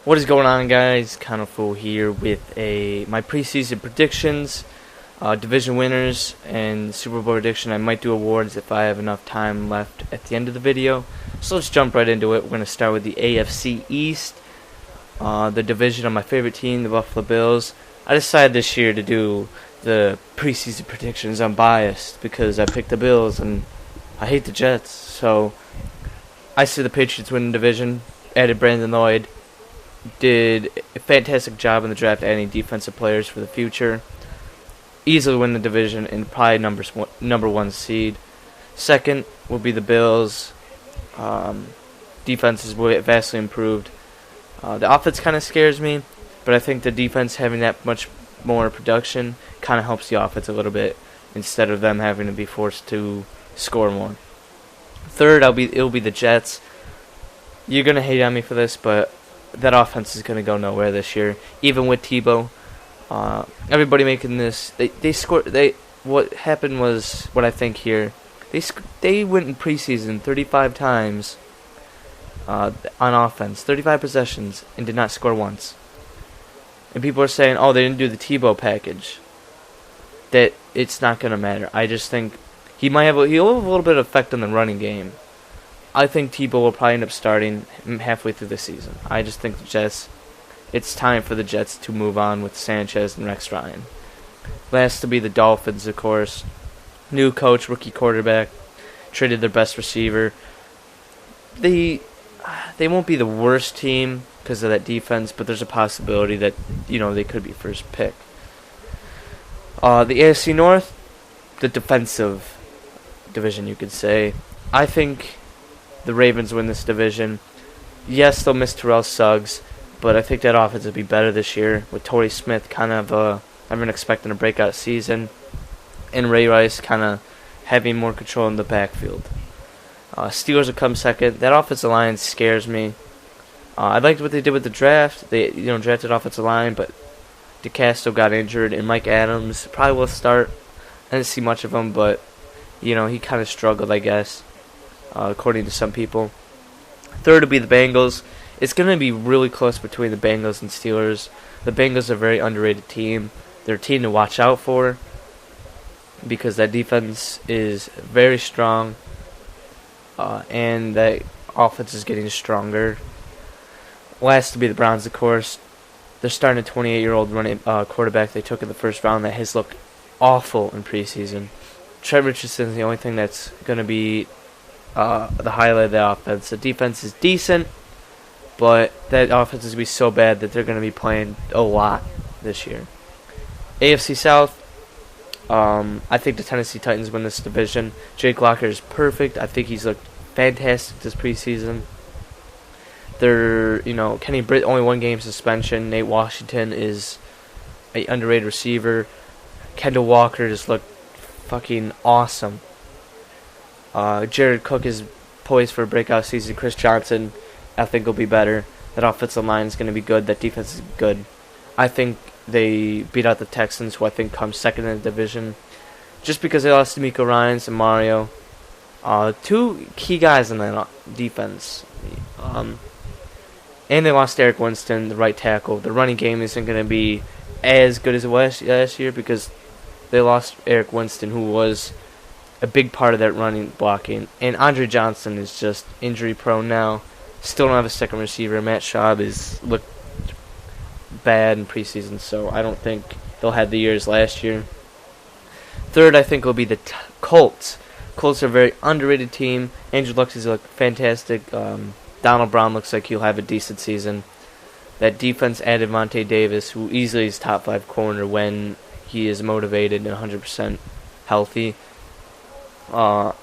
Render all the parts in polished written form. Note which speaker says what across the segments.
Speaker 1: What is going on, guys? Kind of Fool here with my preseason predictions, division winners, and Super Bowl prediction. I might do awards if I have enough time left at the end of the video. So let's jump right into it. We're going to start with the AFC East, the division of my favorite team, the Buffalo Bills. I decided this year to do the preseason predictions. I'm biased because I picked the Bills and I hate the Jets. So I see the Patriots win the division. Added Brandon Lloyd. Did a fantastic job in the draft adding defensive players for the future. Easily win the division and probably number one seed. Second will be the Bills. Defense is vastly improved. The offense kind of scares me, but I think the defense having that much more production kind of helps the offense a little bit instead of them having to be forced to score more. Third, it'll be the Jets. You're gonna hate on me for this, but that offense is going to go nowhere this year, even with Tebow. Everybody making this, they scored. What happened was what I think here. They went in preseason 35 times on offense, 35 possessions, and did not score once. And people are saying, "Oh, they didn't do the Tebow package." That it's not going to matter. I just think he'll have a little bit of effect on the running game. I think Tebow will probably end up starting halfway through the season. I just think the Jets, it's time for the Jets to move on with Sanchez and Rex Ryan. Last to be the Dolphins, of course. New coach, rookie quarterback, traded their best receiver. They won't be the worst team because of that defense, but there's a possibility that they could be first pick. The AFC North, the defensive division, you could say. I think the Ravens win this division. Yes, they'll miss Terrell Suggs, but I think that offense will be better this year with Torrey Smith kind of I've been expecting a breakout season, and Ray Rice kind of having more control in the backfield. Steelers will come second. That offensive line scares me. I liked what they did with the draft. They drafted offensive line, but DeCastro got injured, and Mike Adams probably will start. I didn't see much of him, but he kind of struggled, I guess. According to some people. Third will be the Bengals. It's going to be really close between the Bengals and Steelers. The Bengals are a very underrated team. They're a team to watch out for because that defense is very strong and that offense is getting stronger. Last to be the Browns, of course. They're starting a 28-year-old running quarterback they took in the first round that has looked awful in preseason. Trent Richardson is the only thing that's going to be the highlight of the offense. The defense is decent, but that offense is going to be so bad that they're going to be playing a lot this year. AFC South, I think the Tennessee Titans win this division. Jake Locker is perfect. I think he's looked fantastic this preseason. Kenny Britt, only 1 game suspension. Nate Washington is an underrated receiver. Kendall Walker just looked fucking awesome. Jared Cook is poised for a breakout season. Chris Johnson, I think, will be better. That offensive line is going to be good. That defense is good. I think they beat out the Texans, who I think come second in the division. Just because they lost D'Amico Ryans and Mario. 2 key guys in that defense. And they lost Eric Winston, the right tackle. The running game isn't going to be as good as it was last year because they lost Eric Winston, who was a big part of that running blocking. And Andre Johnson is just injury prone now. Still don't have a second receiver. Matt Schaub is looked bad in preseason, so I don't think they'll have the years last year. Third, I think will be the Colts. Colts are a very underrated team. Andrew Luck is look fantastic. Donald Brown looks like he'll have a decent season. That defense added Vontae Davis, who easily is top 5 corner when he is motivated and 100% healthy. I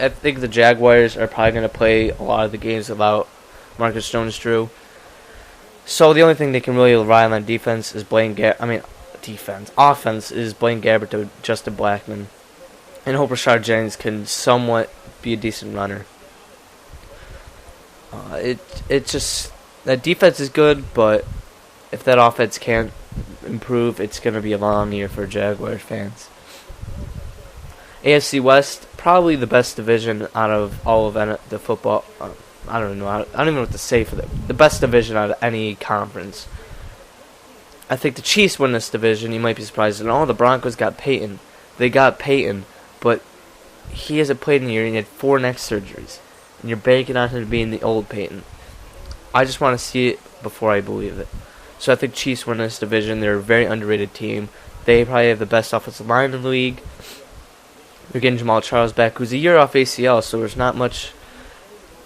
Speaker 1: think the Jaguars are probably going to play a lot of the games without Marcus Jones-Drew. So the only thing they can really rely on offense is Blaine Gabbert to Justin Blackmon, and hope Rashard Jennings can somewhat be a decent runner. That defense is good, but if that offense can't improve, it's going to be a long year for Jaguars fans. AFC West, probably the best division out of all of the football I don't know. I don't even know what to say for the best division out of any conference. I think the Chiefs win this division. You might be surprised. And all the Broncos got Peyton. They got Peyton, but he hasn't played in a year, and he had 4 neck surgeries. And you're banking on him being the old Peyton. I just want to see it before I believe it. So I think Chiefs win this division. They're a very underrated team. They probably have the best offensive line in the league. They're getting Jamal Charles back, who's a year off ACL, so there's not much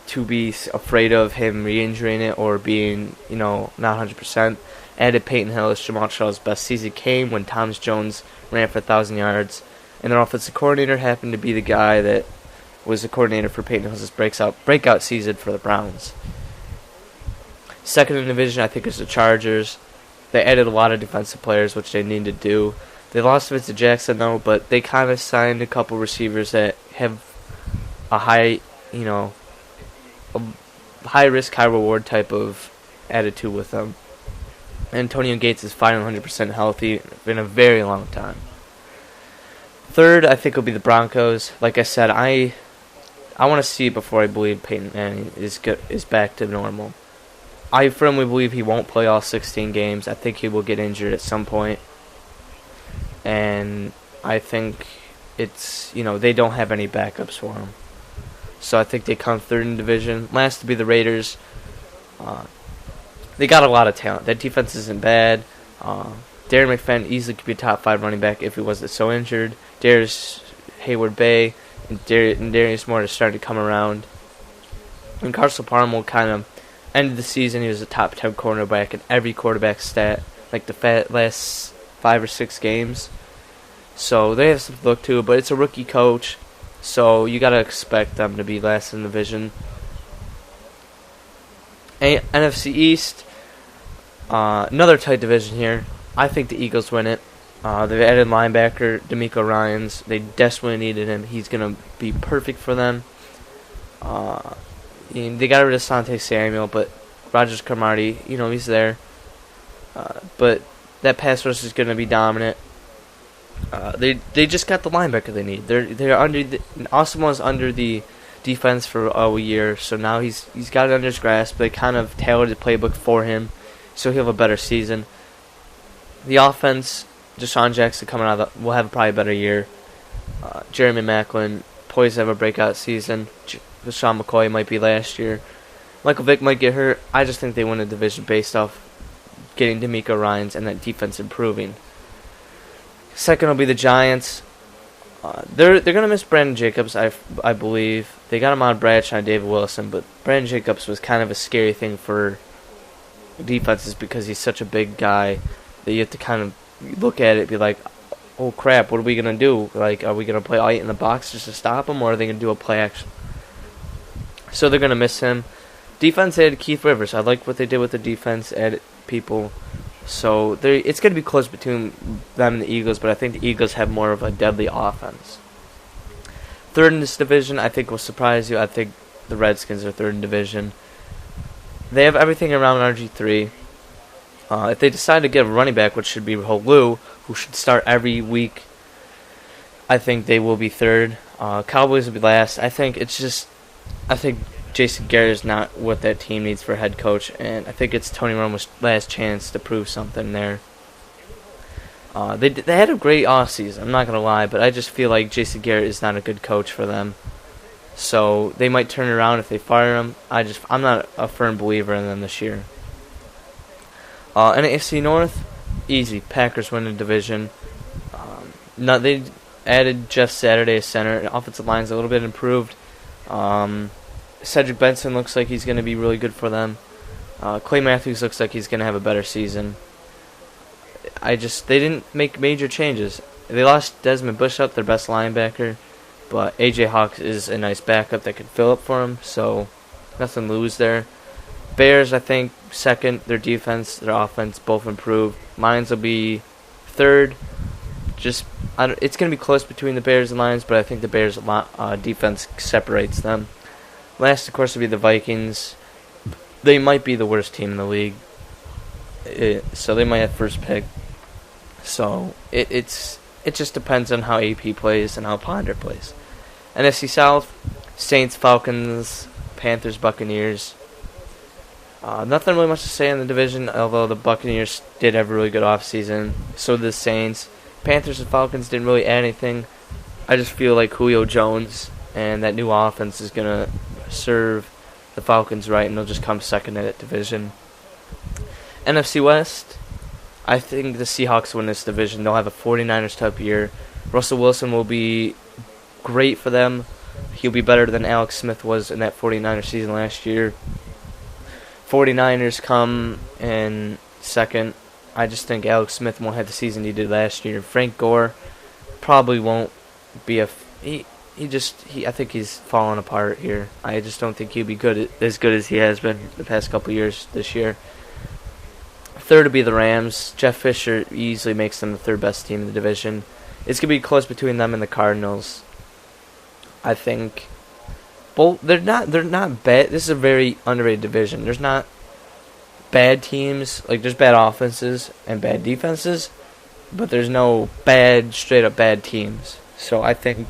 Speaker 1: to be afraid of him re-injuring it or being, not 100%. Added Peyton Hillis. Jamal Charles' best season came when Thomas Jones ran for 1,000 yards. And their offensive coordinator happened to be the guy that was the coordinator for Peyton Hillis' breakout season for the Browns. Second in the division, I think, is the Chargers. They added a lot of defensive players, which they need to do. They lost Vincent Jackson, though, but they kind of signed a couple receivers that have a high risk, high reward type of attitude with them. Antonio Gates is finally 100% healthy in a very long time. Third, I think, will be the Broncos. Like I said, I want to see it before I believe Peyton Manning is back to normal. I firmly believe he won't play all 16 games. I think he will get injured at some point. And I think it's, they don't have any backups for him. So I think they come third in the division. Last to be the Raiders. They got a lot of talent. That defense isn't bad. Darren McFadden easily could be a top 5 running back if he wasn't so injured. Darius Hayward-Bay and Darius Moore are starting to come around. And Carson Palmer will kind of end the season. He was a top 10 cornerback in every quarterback stat, like the last 5 or 6 games. So they have some to look to, but it's a rookie coach, so you got to expect them to be last in the division. NFC East, another tight division here. I think the Eagles win it. They've added linebacker DeMeco Ryans. They desperately needed him. He's going to be perfect for them. They got rid of Asante Samuel, but Rogers Cromartie, he's there. But that pass rush is going to be dominant. They just got the linebacker they need. They're under Asamoah's under the defense for a year, so now he's got it under his grasp. They kind of tailored the playbook for him, so he'll have a better season. The offense, Deshaun Jackson coming out will have probably a better year. Jeremy Maclin poised to have a breakout season. Sean McCoy might be last year. Michael Vick might get hurt. I just think they win the division based off getting DeMeco Ryans and that defense improving. Second will be the Giants. They're gonna miss Brandon Jacobs, I believe. They got him on Bradshaw and David Wilson, but Brandon Jacobs was kind of a scary thing for defenses because he's such a big guy that you have to kind of look at it and be like, oh crap, what are we gonna do? Like, are we gonna play all 8 in the box just to stop him, or are they gonna do a play action? So they're gonna miss him. Defense added Keith Rivers. I like what they did with the defense, added people. So it's going to be close between them and the Eagles, but I think the Eagles have more of a deadly offense. Third in this division, I think will surprise you. I think the Redskins are third in division. They have everything around RG3. If they decide to get a running back, which should be Holu, who should start every week, I think they will be third. Cowboys will be last. I think Jason Garrett is not what that team needs for a head coach, and I think it's Tony Romo's last chance to prove something there. They had a great offseason, I'm not going to lie, but I just feel like Jason Garrett is not a good coach for them. So they might turn around if they fire him. I'm not a firm believer in them this year. NFC North, easy. Packers win the division. They added Jeff Saturday as center. The offensive line's a little bit improved. Cedric Benson looks like he's going to be really good for them. Clay Matthews looks like he's going to have a better season. They didn't make major changes. They lost Desmond Bishop, their best linebacker, but A.J. Hawks is a nice backup that can fill up for him, so nothing to lose there. Bears, I think, second. Their defense, their offense, both improved. Lions will be third. It's going to be close between the Bears and Lions, but I think the Bears' defense separates them. Last, of course, will be the Vikings. They might be the worst team in the league, so they might have first pick. So it just depends on how AP plays and how Ponder plays. NFC South, Saints, Falcons, Panthers, Buccaneers. Nothing really much to say in the division, although the Buccaneers did have a really good offseason. So did the Saints. Panthers and Falcons didn't really add anything. I just feel like Julio Jones and that new offense is going to serve the Falcons right, and they'll just come second in that division. NFC West, I think the Seahawks win this division. They'll have a 49ers type year. Russell Wilson will be great for them. He'll be better than Alex Smith was in that 49ers season last year. 49ers come in second. I just think Alex Smith won't have the season he did last year. Frank Gore probably won't be a... I think he's falling apart here. I just don't think he'll be as good as he has been the past couple years this year. Third would be the Rams. Jeff Fisher easily makes them the third best team in the division. It's going to be close between them and the Cardinals. I think both they're not bad. This is a very underrated division. There's not bad teams, like there's bad offenses and bad defenses, but there's no straight up bad teams. So I think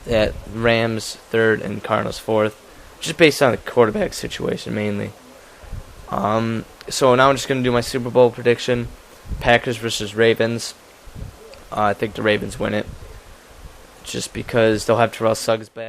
Speaker 1: that Rams third and Cardinals fourth, just based on the quarterback situation mainly. So now I'm just going to do my Super Bowl prediction. Packers versus Ravens. I think the Ravens win it, just because they'll have Terrell Suggs back.